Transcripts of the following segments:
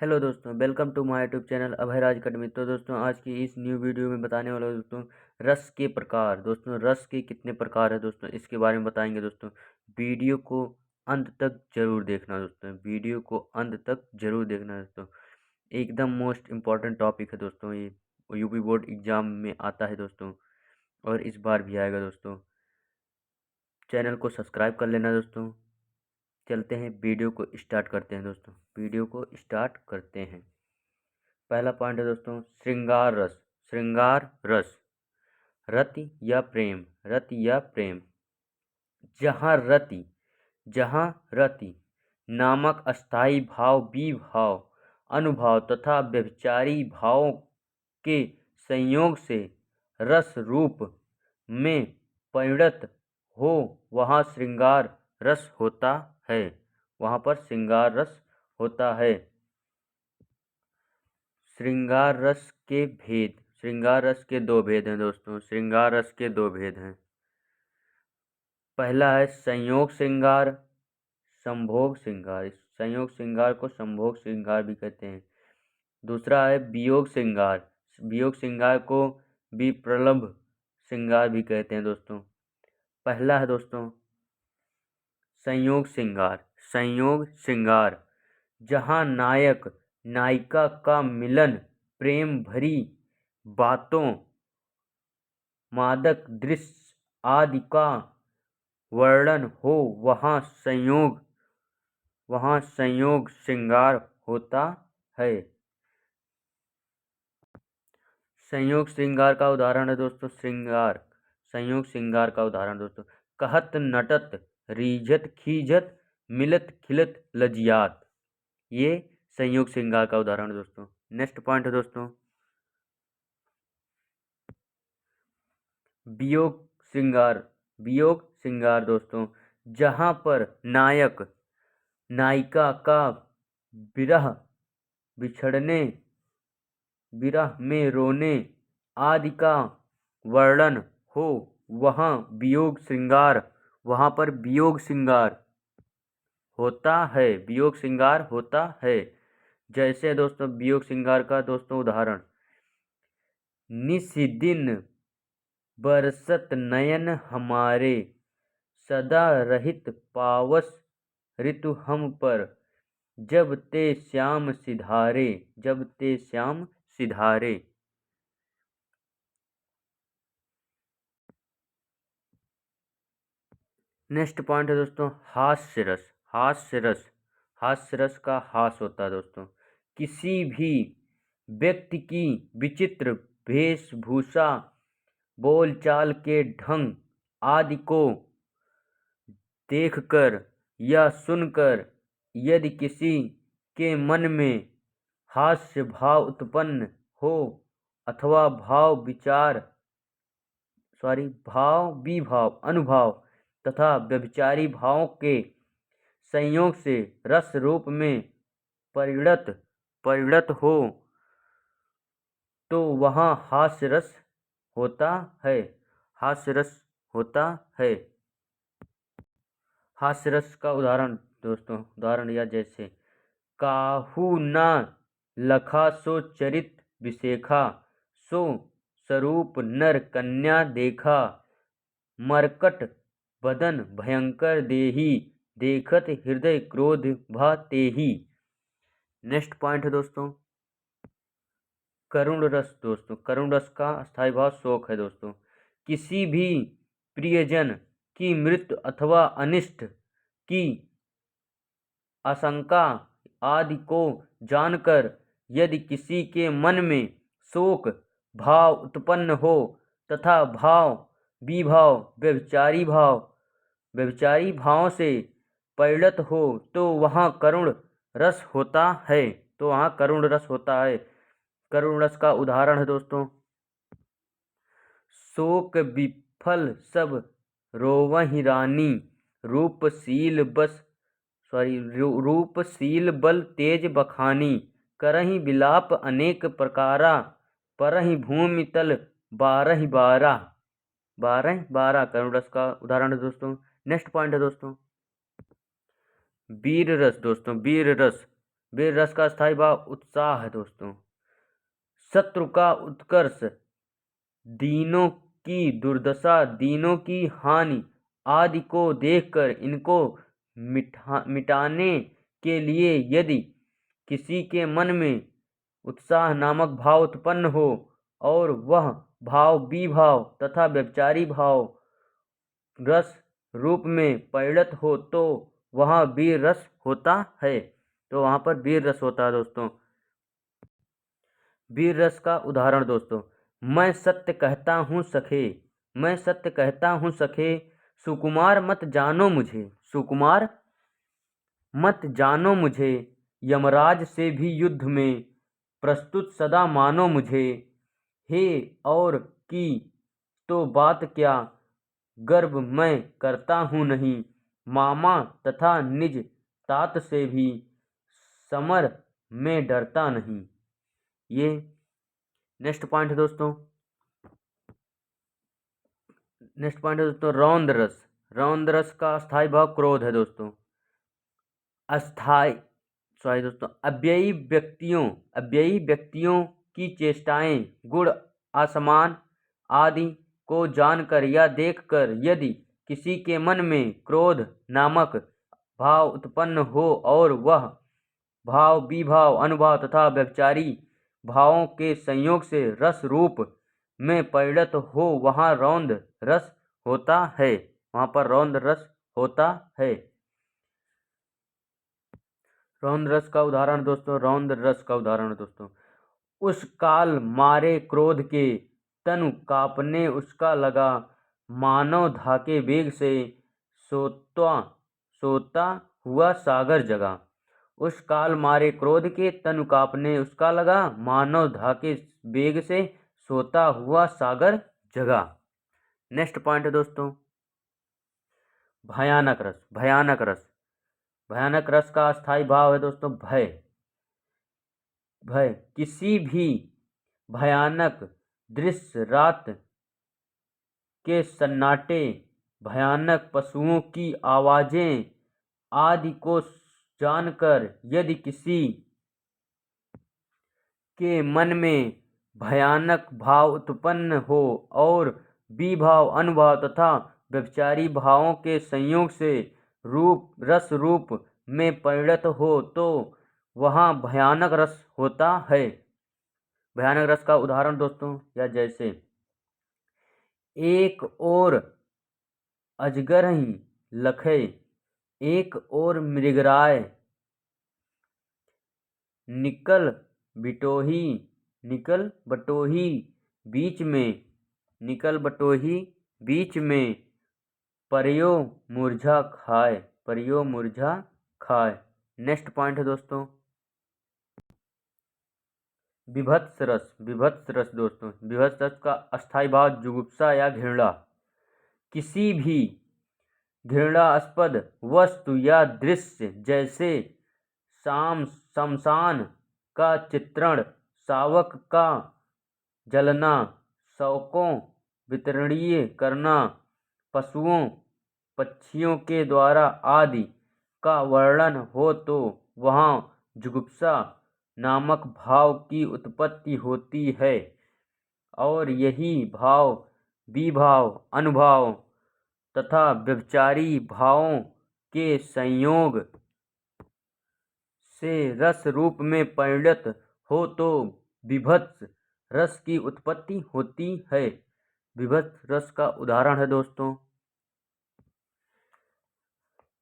Hello दोस्तों, welcome to my YouTube channel Abhay Raj Academy. तो दोस्तों, आज की इस न्यू वीडियो में बताने वाला हूं दोस्तों रस के प्रकार। दोस्तों, रस के कितने प्रकार है दोस्तों, इसके बारे में बताएंगे दोस्तों। वीडियो को अंत तक जरूर देखना दोस्तों, वीडियो को अंत तक जरूर देखना दोस्तों। एकदम मोस्ट इम्पॉर्टेंट टॉपिक है दोस्तों, ये यूपी बोर्ड एग्जाम में आता है दोस्तों, और इस बार भी आएगा दोस्तों। चैनल को सब्सक्राइब कर लेना दोस्तों। चलते हैं, वीडियो को स्टार्ट करते हैं दोस्तों, वीडियो को स्टार्ट करते हैं। पहला पॉइंट है दोस्तों, श्रृंगार रस। श्रृंगार रस, रति या प्रेम, रति या प्रेम। जहाँ रति नामक अस्थाई भाव, विभाव, अनुभाव तथा व्यभिचारी भावों के संयोग से रस रूप में परिणत हो, वहाँ श्रृंगार रस होता है। वहाँ पर श्रृंगार रस होता है। श्रृंगार रस के भेद। श्रृंगार रस के दो भेद हैं दोस्तों, श्रृंगार रस के दो भेद हैं। पहला है संयोग श्रृंगार, संभोग श्रृंगार। संयोग श्रृंगार को संभोग श्रृंगार भी कहते हैं। दूसरा है वियोग श्रृंगार। वियोग श्रृंगार को विप्रलंभ श्रृंगार भी कहते हैं दोस्तों। पहला है दोस्तों संयोग श्रृंगार। संयोग श्रृंगार, जहाँ नायक नायिका का मिलन, प्रेम भरी बातों, मादक दृश्य आदि का वर्णन हो, वहाँ संयोग श्रृंगार होता है। संयोग श्रृंगार का उदाहरण है दोस्तों, संयोग श्रृंगार का उदाहरण दोस्तों, कहत नटत रीझत खीझत मिलत खिलत लजियात। ये संयोग श्रृंगार का उदाहरण है दोस्तों। नेक्स्ट पॉइंट है दोस्तों वियोग श्रृंगार। वियोग श्रृंगार दोस्तों, जहाँ पर नायक नायिका का विरह, बिछड़ने, विरह में रोने आदि का वर्णन हो, वहाँ वियोग श्रृंगार, वहाँ पर वियोग श्रृंगार होता है। वियोग श्रृंगार होता है। जैसे दोस्तों वियोग श्रृंगार का दोस्तों उदाहरण, निशिदिन बरसत नयन हमारे, सदा रहित पावस ऋतु हम पर, जब ते श्याम सिधारे, जब ते श्याम सिधारे। नेक्स्ट पॉइंट है दोस्तों हास्य रस। हास्य रस, हास्य रस का हास होता है दोस्तों। किसी भी व्यक्ति की विचित्र वेशभूषा, बोलचाल के ढंग आदि को देखकर या सुनकर यदि किसी के मन में हास्य भाव उत्पन्न हो, अथवा भाव विभाव अनुभाव तथा व्यभिचारी भावों के संयोग से रस रूप में परिणत हो, तो वहाँ हास्य रस होता है। हास्य रस होता है। हास्य रस का उदाहरण दोस्तों, उदाहरण या जैसे, काहू ना लखा सो चरित विशेखा, सो स्वरूप नर कन्या देखा, मरकट बदन भयंकर देही, देखत हृदय क्रोध भा तेही। नेक्स्ट पॉइंट है दोस्तों करुण रस। दोस्तों, करुण रस का स्थायी भाव शोक है दोस्तों। किसी भी प्रियजन की मृत्यु अथवा अनिष्ट की आशंका आदि को जानकर यदि किसी के मन में शोक भाव उत्पन्न हो, तथा विभाव व्यभिचारी भाव से परिणत हो, तो वहाँ करुण रस होता है। तो वहाँ करुण रस होता है। करुण रस का उदाहरण है दोस्तों, शोक विफल सब रोवहि रानी, रूपशील बल तेज बखानी, करहि विलाप अनेक प्रकारा, परहि भूमि तल बारहि बारह करुण रस का उदाहरण है दोस्तों। नेक्स्ट पॉइंट है दोस्तों वीर रस। दोस्तों, वीर रस, वीर रस का स्थायी भाव उत्साह है दोस्तों। शत्रु का उत्कर्ष, दीनों की दुर्दशा, दीनों की हानि आदि को देखकर इनको मिटाने के लिए यदि किसी के मन में उत्साह नामक भाव उत्पन्न हो और वह भाव विभाव तथा व्यभिचारी भाव रस रूप में परिणत हो तो वहाँ वीर रस होता है। तो वहाँ पर वीर रस होता है दोस्तों। वीर रस का उदाहरण दोस्तों, मैं सत्य कहता हूँ सखे, मैं सत्य कहता हूँ सखे, सुकुमार मत जानो मुझे, सुकुमार मत जानो मुझे, यमराज से भी युद्ध में प्रस्तुत सदा मानो मुझे, हे और की तो बात क्या, गर्व मैं करता हूँ नहीं, मामा तथा निज तात से भी समर में डरता नहीं। ये नेक्स्ट पॉइंट है दोस्तों। नेक्स्ट पॉइंट है दोस्तों रौद्र रस। रौद्र रस का स्थायी भाव क्रोध है दोस्तों। अव्ययी व्यक्तियों की चेष्टाएं, गुण, असमान आदि को जानकर या देखकर यदि किसी के मन में क्रोध नामक भाव उत्पन्न हो और वह भाव विभाव अनुभाव तथा व्यभिचारी भावों के संयोग से रस रूप में परिणत हो, वहाँ रौद्र रस होता है। वहाँ पर रौद्र रस होता है। रौद्र रस का उदाहरण दोस्तों, रौद्र रस का उदाहरण दोस्तों, उस काल मारे क्रोध के तनु कांपने उसका लगा, मानव धाके वेग से सोता हुआ सागर जगा। उस काल मारे क्रोध के तनु कांपने उसका लगा, मानव धाके वेग से सोता हुआ सागर जगा। नेक्स्ट पॉइंट है दोस्तों भयानक रस। भयानक रस। भयानक रस का स्थायी भाव है दोस्तों भय। भय किसी भी भयानक दृश्य, रात के सन्नाटे, भयानक पशुओं की आवाजें आदि को जानकर यदि किसी के मन में भयानक भाव उत्पन्न हो और विभाव अनुभाव तथा व्यभिचारी भावों के संयोग से रस रूप में परिणत हो तो वहाँ भयानक रस होता है। भयानक रस का उदाहरण दोस्तों या जैसे, एक और अजगर ही लखे, एक और मृगराय, निकल बटोही बीच में, निकल बटोही बीच में, परियो मुरझा खाए, परियो मुरझा खाए। नेक्स्ट पॉइंट है दोस्तों विभत्स रस। विभत्स रस दोस्तों, विभत्स रस का अस्थायी भाव जुगुप्सा या घृणा। किसी भी घृणास्पद वस्तु या दृश्य जैसे शमशान का चित्रण, शावक का जलना, शवकों वितरणीय करना, पशुओं पक्षियों के द्वारा आदि का वर्णन हो तो वहाँ जुगुप्सा नामक भाव की उत्पत्ति होती है और यही भाव विभाव अनुभाव तथा व्यभिचारी भावों के संयोग से रस रूप में परिणत हो तो विभत्स रस की उत्पत्ति होती है। विभत्स रस का उदाहरण है दोस्तों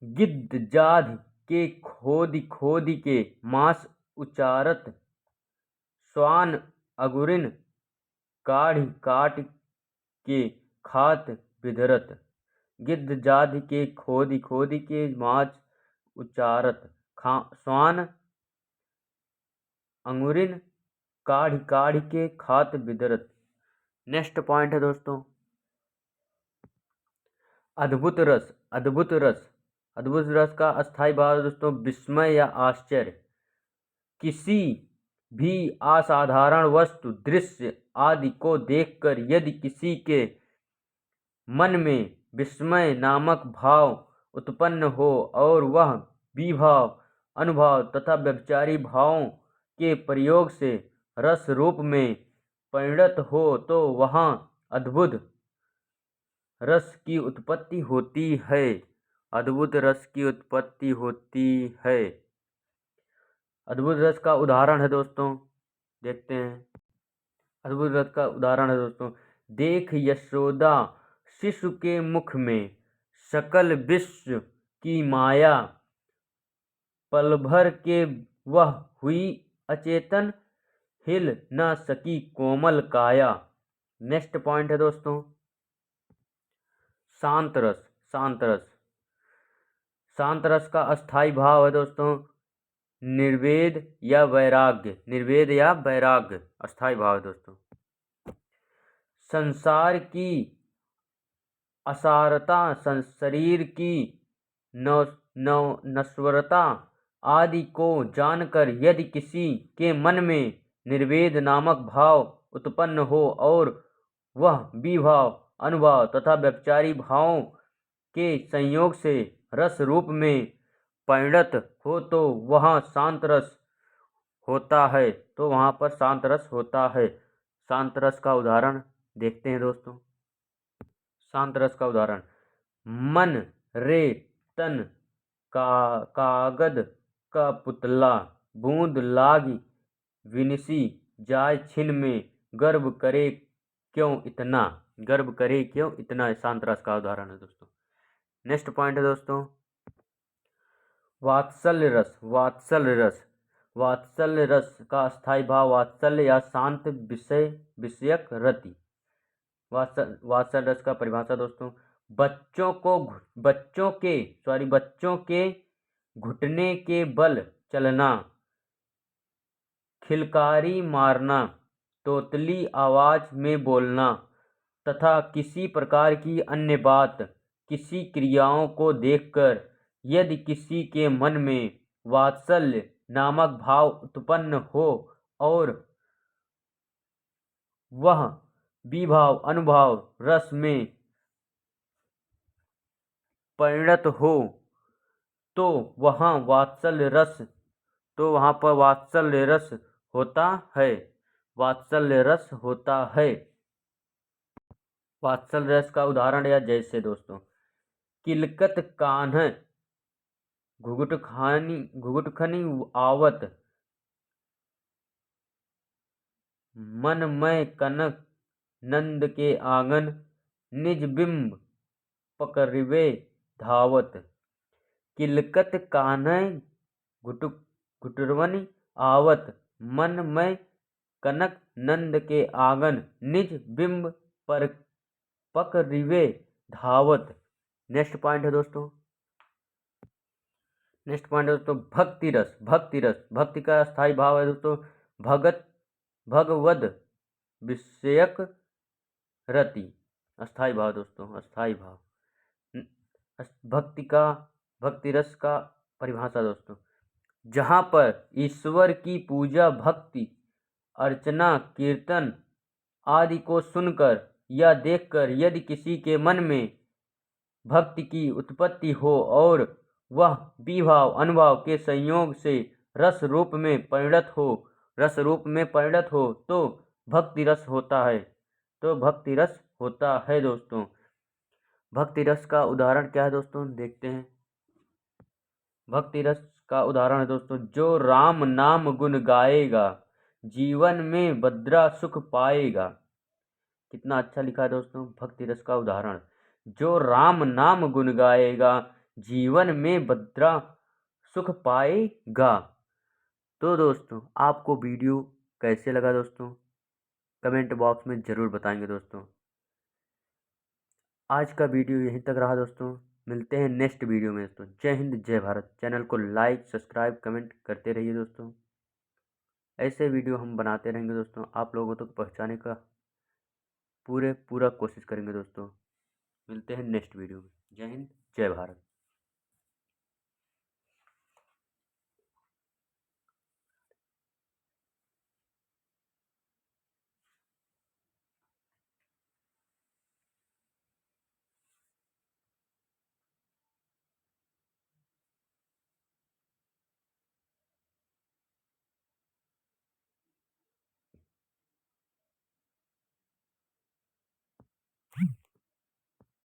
गिद्ध जाध के खोदी के मांस उचारत, श्वान अगुरिन काढ़ी काट के खात बिधरत। गिद्ध जाध के खोदी के मांस उचारत, श्वान अंगुरिन काढ़ी के खात बिधरत। नेक्स्ट पॉइंट है दोस्तों अद्भुत रस। अद्भुत रस। अद्भुत रस का अस्थायी भाव दोस्तों विस्मय या आश्चर्य। किसी भी असाधारण वस्तु, दृश्य आदि को देखकर यदि किसी के मन में विस्मय नामक भाव उत्पन्न हो और वह विभाव अनुभाव तथा व्यभिचारी भावों के प्रयोग से रस रूप में परिणत हो तो वहाँ अद्भुत रस की उत्पत्ति होती है। अद्भुत रस की उत्पत्ति होती है। अद्भुत रस का उदाहरण है दोस्तों, देखते हैं। अद्भुत रस का उदाहरण है दोस्तों, देख यशोदा शिशु के मुख में सकल विश्व की माया, पल भर के वह हुई अचेतन, हिल न सकी कोमल काया। नेक्स्ट पॉइंट है दोस्तों, शांत रस। शांत रस, शांत रस का अस्थाई भाव है दोस्तों निर्वेद या वैराग्य। निर्वेद या वैराग्य अस्थाई भाव है दोस्तों। संसार की असारता, शरीर की नश्वरता आदि को जानकर यदि किसी के मन में निर्वेद नामक भाव उत्पन्न हो और वह विभाव, अनुभाव तथा व्यभिचारी भावों के संयोग से रस रूप में परिणत हो तो वहाँ शांत रस होता है। तो वहाँ पर शांत रस होता है। शांत रस का उदाहरण देखते हैं दोस्तों। शांत रस का उदाहरण, मन रे तन कागद का पुतला, बूंद लागी विनिसी जाय छिन में, गर्व करे क्यों इतना। गर्व करे क्यों इतना, शांत रस का उदाहरण है दोस्तों। नेक्स्ट पॉइंट है दोस्तों, वात्सल्य रस। वात्सल्य रस, वात्सल्य रस का स्थायी भाव वात्सल्य या शांत विषयक रति। वात्सल्य रस का परिभाषा दोस्तों, बच्चों के घुटने के बल चलना, खिलकारी मारना, तोतली आवाज में बोलना तथा किसी प्रकार की अन्य बात, किसी क्रियाओं को देखकर यदि किसी के मन में वात्सल्य नामक भाव उत्पन्न हो और वह विभाव, अनुभाव रस में परिणत हो तो वहाँ वात्सल्य रस, तो वहाँ पर वात्सल्य रस होता है। वात्सल्य रस होता है। वात्सल्य रस का उदाहरण या जैसे दोस्तों, किलकत कान्ह घुघुटखनी आवत, मन में कनक नंद के आंगन, निज बिंब पकड़िवे धावत। किलकत कान्ह घुटरवनी आवत, मन में कनक नंद के आंगन, निज बिंब पर पकड़िवे धावत। नेक्स्ट पॉइंट है दोस्तों, नेक्स्ट पॉइंट है दोस्तों, भक्ति रस। भक्ति रस, भक्ति का स्थायी भाव है दोस्तों भगवद विषयक रति। अस्थाई भाव दोस्तों, अस्थाई भाव। भक्ति रस का परिभाषा दोस्तों, जहाँ पर ईश्वर की पूजा, भक्ति, अर्चना, कीर्तन आदि को सुनकर या देखकर यदि किसी के मन में भक्ति की उत्पत्ति हो और वह विभाव, अनुभाव के संयोग से रस रूप में परिणत हो तो भक्ति रस होता है। तो भक्ति रस होता है दोस्तों। भक्ति रस का उदाहरण क्या है दोस्तों, देखते हैं। भक्ति रस का उदाहरण है दोस्तों, जो राम नाम गुण गाएगा जीवन में भद्रा सुख पाएगा। कितना अच्छा लिखा है दोस्तों। भक्ति रस का उदाहरण, जो राम नाम गुण गाएगा जीवन में भद्रा सुख पाएगा। तो दोस्तों आपको वीडियो कैसे लगा दोस्तों, कमेंट बॉक्स में ज़रूर बताएंगे दोस्तों। आज का वीडियो यहीं तक रहा दोस्तों, मिलते हैं नेक्स्ट वीडियो में दोस्तों। जय हिंद, जय भारत। चैनल को लाइक, सब्सक्राइब, कमेंट करते रहिए दोस्तों। ऐसे वीडियो हम बनाते रहेंगे दोस्तों, आप लोगों तक पहुंचाने का पूरा कोशिश करेंगे दोस्तों। मिलते हैं नेक्स्ट वीडियो में। जय हिंद, जय भारत।